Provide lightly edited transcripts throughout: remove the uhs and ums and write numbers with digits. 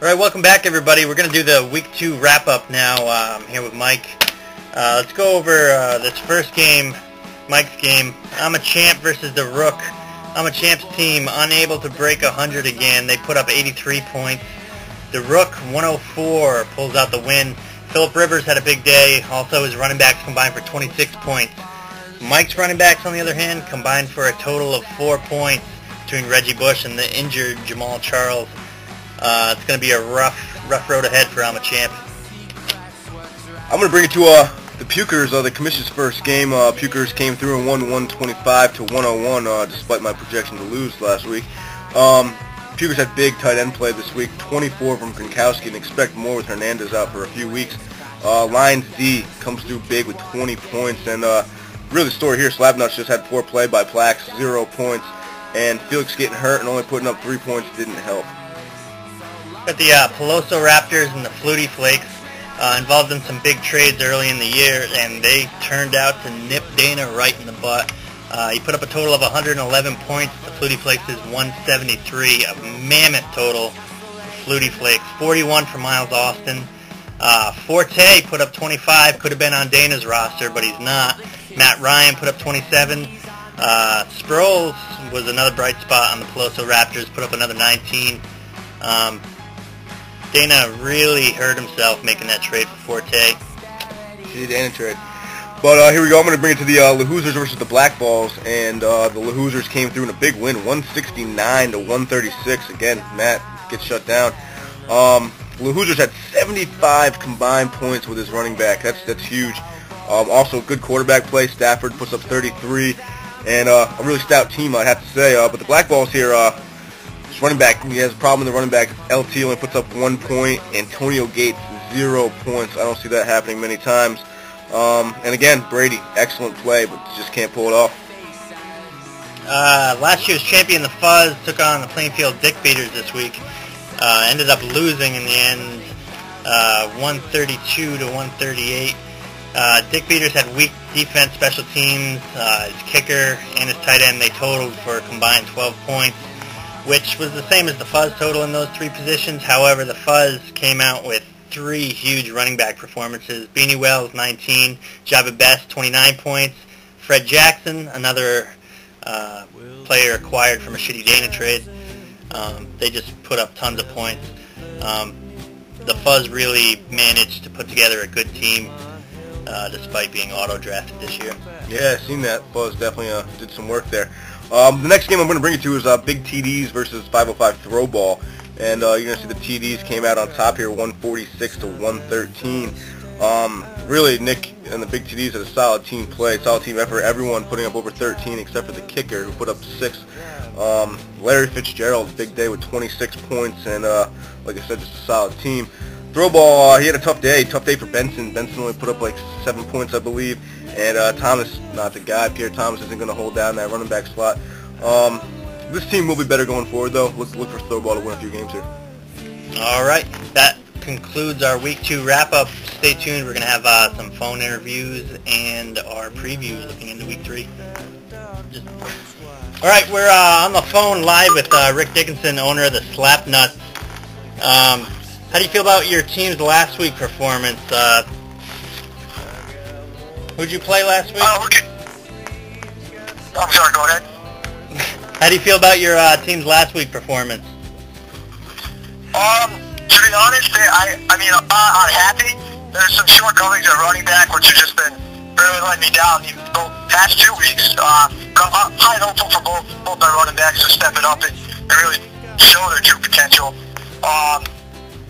Alright, welcome back everybody. We're going to do the Week 2 wrap-up now. I'm here with Mike. Let's go over this first game, Mike's game. I'm a Champ versus the Rook. I'm a Champ's team, unable to break 100 again. They put up 83 points. The Rook, 104, pulls out the win. Philip Rivers had a big day. Also, his running backs combined for 26 points. Mike's running backs, on the other hand, combined for a total of 4 points between Reggie Bush and the injured Jamal Charles. It's going to be a rough road ahead for I'm a Champ. I'm going to bring it to the Pukers, the Commission's first game. Pukers came through and won 125 to 101, despite my projection to lose last week. Pukers had big tight end play this week, 24 from Gronkowski, and expect more with Hernandez out for a few weeks. Lions D comes through big with 20 points, and really the story here, Slapnuts just had 4 play by Plax, 0 points, and Felix getting hurt and only putting up 3 points didn't help. Got the Peloso Raptors and the Flutie Flakes involved in some big trades early in the year, and they turned out to nip Dana right in the butt. He put up a total of 111 points. The Flutie Flakes is 173, a mammoth total for Flutie Flakes. 41 for Miles Austin. Forte put up 25, could have been on Dana's roster, but he's not. Matt Ryan put up 27. Sproles was another bright spot on the Peloso Raptors, put up another 19. Dana really hurt himself making that trade for Forte. See, Dana trade. But here we go. I'm going to bring it to the Lahoosers versus the Black Balls, and the Lahoosers came through in a big win, 169 to 136. Again, Matt gets shut down. Lahoosers had 75 combined points with his running back. That's huge. Also, good quarterback play. Stafford puts up 33, and a really stout team, I'd have to say. But the Black Balls here, his running back, he has a problem with the running back. LT only puts up 1 point. Antonio Gates, 0 points. I don't see that happening many times. And again, Brady, excellent play, but just can't pull it off. Last year's champion, the Fuzz, took on the Plainfield Dick Beaters this week. Ended up losing in the end, 132 to 138. Dick Beaters had weak defense, special teams. His kicker and his tight end, they totaled for a combined 12 points, which was the same as the Fuzz total in those 3 positions. However, the Fuzz came out with 3 huge running back performances. Beanie Wells, 19. Jabba Best, 29 points. Fred Jackson, another player acquired from a shitty Dana trade. They just put up tons of points. The Fuzz really managed to put together a good team despite being auto-drafted this year. Yeah, I've seen that. Fuzz definitely did some work there. The next game I'm going to bring you to is Big TDs versus 505 Throw Ball. And you're going to see the TDs came out on top here, 146 to 113. Really, Nick and the Big TDs had a solid team play, solid team effort. Everyone putting up over 13 except for the kicker, who put up 6. Larry Fitzgerald, big day with 26 points, and like I said, just a solid team. Throw Ball, he had a tough day for Benson. Benson only put up like 7 points, I believe. And Thomas, not the guy. Pierre Thomas isn't going to hold down that running back slot. This team will be better going forward, though. Look for Throw Ball to win a few games here. All right, that concludes our Week 2 wrap-up. Stay tuned. We're going to have some phone interviews and our preview looking into Week 3. All right, we're on the phone live with Rick Dickinson, owner of the Slapnuts. How do you feel about your team's last week performance? Who'd you play last week? Okay. I'm sorry, go ahead. How do you feel about your team's last week performance? To be honest, I'm happy. There's some shortcomings at running back, which have just been really letting me down the past 2 weeks. I'm high hopeful for both my running backs to step it up and really show their true potential.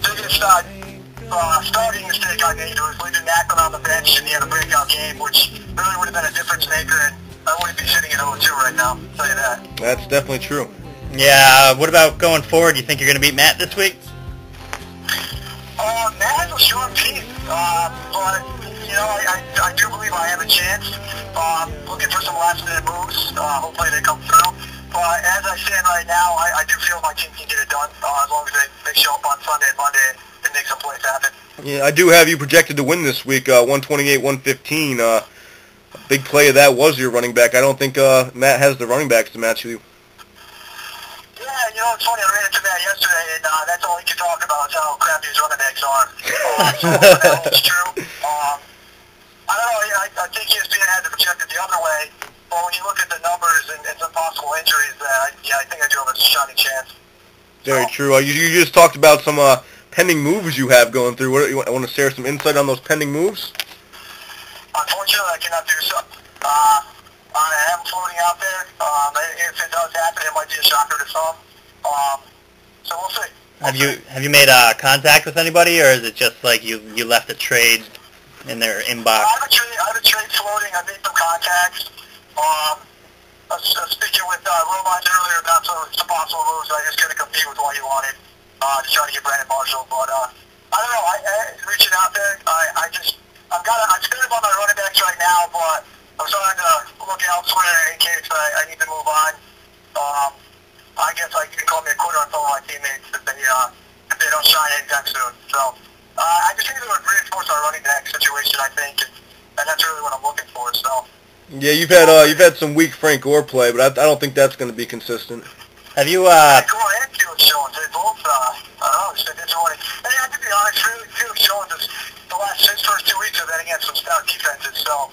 Biggest starting mistake I made was leaving Macklin on the bench in the end of breakout game, which really would have been a difference maker, and I wouldn't be sitting at 0-2 right now, I'll tell you that. That's definitely true. Yeah, what about going forward? Do you think you're going to beat Matt this week? Matt has a short piece, but, you know, I do believe I have a chance. Looking for some last-minute moves. Hopefully they come through. But as I stand right now, I do feel my team can get it done as long as they show up on Sunday and Monday and make some plays happen. Yeah, I do have you projected to win this week, 128-115. A big play of that was your running back. I don't think Matt has the running backs to match you. Yeah, you know, it's funny. I ran into Matt yesterday, and that's all he could talk about is how It's true. I don't know. I think ESPN had to project it the other way. But when you look at the numbers and some possible injuries, I think I do have a shiny chance. Very true. You just talked about some pending moves you have going through. What, you want to share some insight on those pending moves? Unfortunately, I cannot do so. I am floating out there. If it does happen, it might be a shocker to some. So we'll see. Have you made contact with anybody, or is it just like you left a trade in their inbox? I have a trade floating. I made some contacts. I was speaking with Romine earlier about some possible moves. I just couldn't compete with what he wanted. Just trying to get Brandon Marshall, but I don't know. Reaching out there, I'm spending on my running backs right now, but I'm starting to look elsewhere in case I need to move on. I guess you can call me a quitter on some of my teammates if they don't shine anytime soon. So I just need to reinforce our running back situation, I think, and that's really what I'm looking for. So. Yeah, you've had some weak Frank Gore play, but I don't think that's going to be consistent. Have you Frank Gore and Felix Jones, they both I don't know, it's been disappointing. And I have to be honest, Felix Jones is his first 2 weeks have been against some stout defenses, so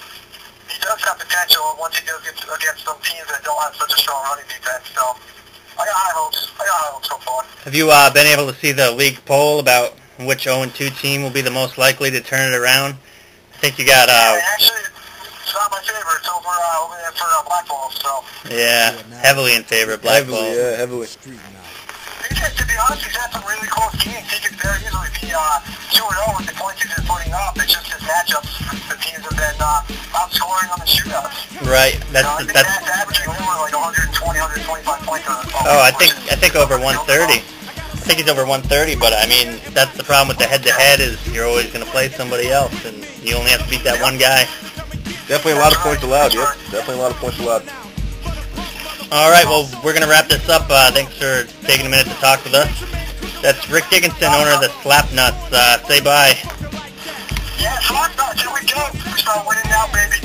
he does have potential once he does get against some teams that don't have such a strong running defense. So I got high hopes so far. Have you been able to see the league poll about which 0-2 team will be the most likely to turn it around? I think you got actually, it's not my favorite. It's over there for Black Ball. So yeah, heavily in favor of Black Ball. Yeah, heavily. To be honest, he's had some really close games. He could very easily be 2-0 with the points he's been putting up. It's just his matchups. The teams have been outscoring on the shootouts. Right. That's averaging over like 120, 125 points. I think over 130. I think he's over 130, but I mean that's the problem with the head-to-head is you're always going to play somebody else, and you only have to beat that one guy. Definitely a lot of points allowed. Yep, definitely a lot of points allowed. All right, well, we're going to wrap this up. Thanks for taking a minute to talk with us. That's Rick Dickinson, owner of the Slapnuts. Say bye. Yeah, Slapnuts, here we go. We start winning now, baby.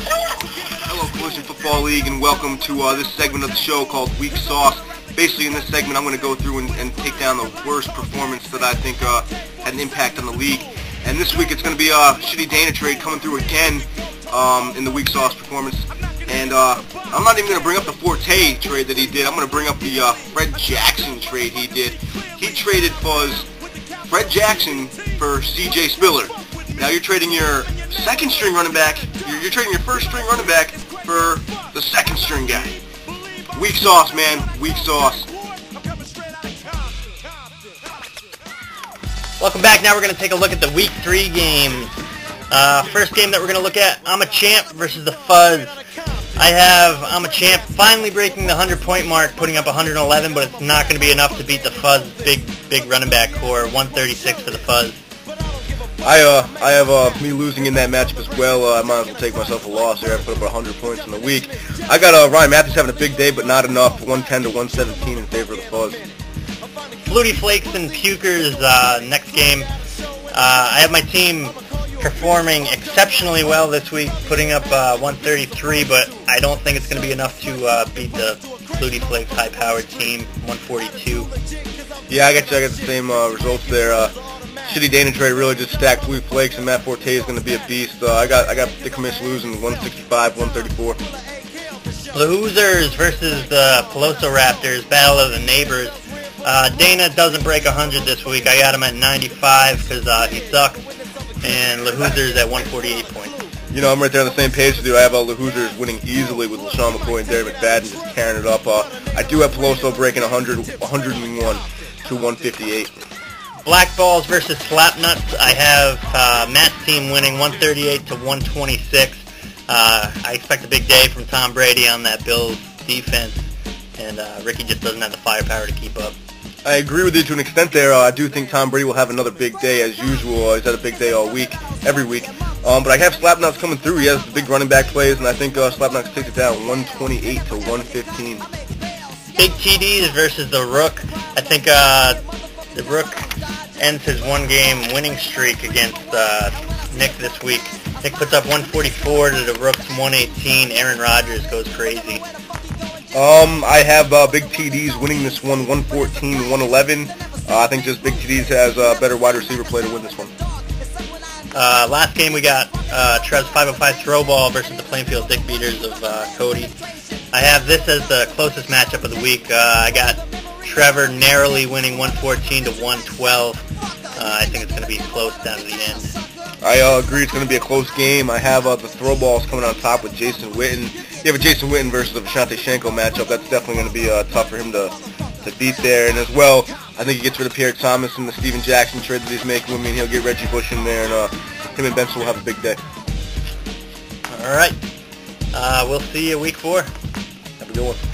Hello, Collision Football League, and welcome to this segment of the show called Weak Sauce. Basically, in this segment, I'm going to go through and take down the worst performance that I think had an impact on the league. And this week, it's going to be a Shitty Dana trade coming through again in the Weak Sauce performance. And I'm not even going to bring up the Forte trade that he did. I'm going to bring up the Fred Jackson trade he did. He traded Fred Jackson for C.J. Spiller. Now you're trading your second string running back. You're trading your first string running back for the second string guy. Weak sauce, man. Weak sauce. Welcome back. Now we're going to take a look at the Week 3 games. First game that we're going to look at, I'm a Champ versus the Fuzz. I have I'm a Champ finally breaking the 100-point mark, putting up 111, but it's not going to be enough to beat the Fuzz big running back core. 136 for the Fuzz. I have me losing in that matchup as well. I might as well take myself a loss there. I put up 100 points in the week. I got Ryan Matthews having a big day, but not enough. 110 to 117 in favor of the Fuzz. Flutie Flakes and Pukers next game. I have my team performing exceptionally well this week, putting up 133, but I don't think it's going to be enough to beat the Flutie Flakes high-powered team, 142. Yeah, I got the same results there. Shitty Dana trade really just stacked Flutie Flakes, and Matt Forte is going to be a beast. I got the commish losing 165, 134. The Hoosers versus the Peloso Raptors, battle of the neighbors. Dana doesn't break 100 this week. I got him at 95 because he sucks. And LaHoosers at 148 points. You know, I'm right there on the same page with you. I have LaHoosers winning easily with LaShawn McCoy and Derek McFadden just tearing it up. I do have Peloso breaking 101 to 158. Black Balls versus Slapnuts. I have Matt's team winning 138 to 126. I expect a big day from Tom Brady on that Bills defense, and Ricky just doesn't have the firepower to keep up. I agree with you to an extent there. I do think Tom Brady will have another big day as usual. He's had a big day all week, every week. But I have Slapnuts coming through. He has the big running back plays, and I think Slapnuts takes it down 128 to 115. Big TDs versus the Rook. I think the Rook ends his one-game winning streak against Nick this week. Nick puts up 144 to the Rook's 118. Aaron Rodgers goes crazy. I have Big TDs winning this one 114 to 111. I think just Big TDs has a better wide receiver play to win this one. Last game we got Trev's 505 throw ball versus the Plainfield Dick Beaters of Cody. I have this as the closest matchup of the week. I got Trevor narrowly winning 114 to 112. I think it's going to be close down to the end. I agree it's going to be a close game. I have the throw balls coming on top with Jason Witten. You have a Jason Witten versus a Vashante Shenko matchup. That's definitely going to be tough for him to beat there. And as well, I think he gets rid of Pierre Thomas and the Steven Jackson trade that he's making with me, and he'll get Reggie Bush in there, and him and Benson will have a big day. All right. We'll see you week 4. Have a good one.